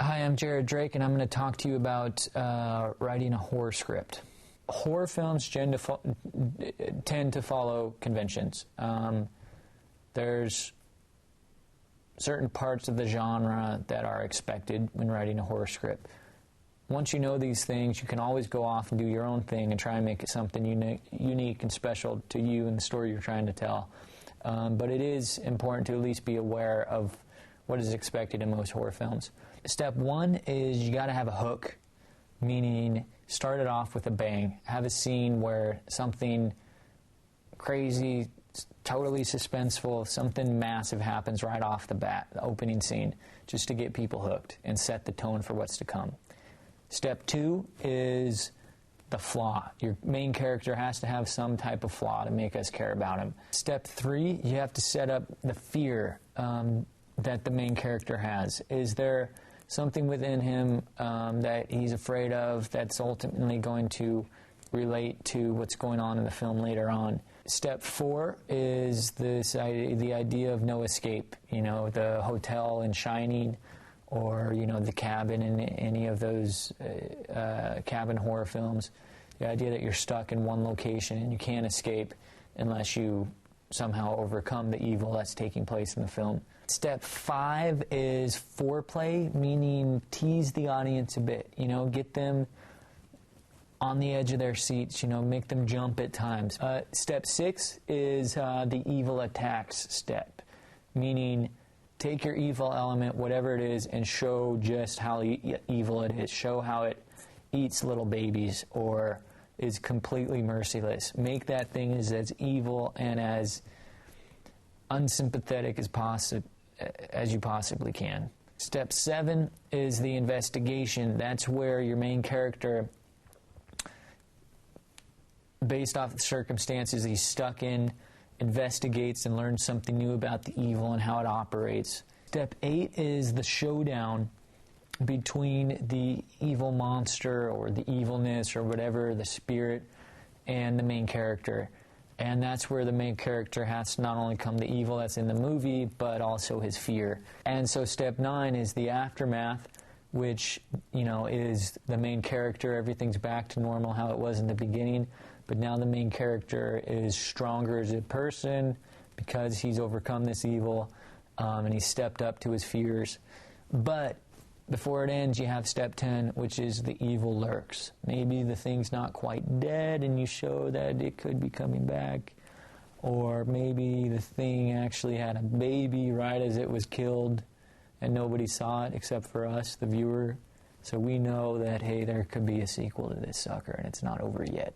Hi, I'm Jared Drake, and I'm going to talk to you about writing a horror script. Horror films tend to follow conventions. There's certain parts of the genre that are expected when writing a horror script. Once you know these things, you can always go off and do your own thing and try and make it something unique and special to you and the story you're trying to tell. But it is important to at least be aware of what is expected in most horror films. Step one is you got to have a hook, meaning start it off with a bang. Have a scene where something crazy, totally suspenseful, something massive happens right off the bat, the opening scene, just to get people hooked and set the tone for what's to come. Step two is the flaw. Your main character has to have some type of flaw to make us care about him. Step three, you have to set up the fear that the main character has. Is there something within him that he's afraid of that's ultimately going to relate to what's going on in the film later on? Step four is the idea of no escape. You know, the hotel in Shining, or, you know, the cabin in any of those cabin horror films. The idea that you're stuck in one location and you can't escape unless you somehow overcome the evil that's taking place in the film. Step five is foreplay, meaning tease the audience a bit. You know, get them on the edge of their seats, you know, make them jump at times. Step six is the evil attacks step, meaning take your evil element, whatever it is, and show just how evil it is. Show how it eats little babies or is completely merciless. Make that thing as evil and as unsympathetic as you possibly can. Step seven is the investigation. That's where your main character, based off the circumstances he's stuck in, investigates and learns something new about the evil and how it operates. Step eight is the showdown between the evil monster or the evilness or whatever, the spirit, and the main character. And that's where the main character has to not only come the evil that's in the movie, but also his fear. And so step nine is the aftermath, which, you know, is the main character. Everything's back to normal, how it was in the beginning. But now the main character is stronger as a person because he's overcome this evil and he's stepped up to his fears. But before it ends, you have step 10, which is the evil lurks. Maybe the thing's not quite dead and you show that it could be coming back. Or maybe the thing actually had a baby right as it was killed and nobody saw it except for us, the viewer. So we know that, hey, there could be a sequel to this sucker and it's not over yet.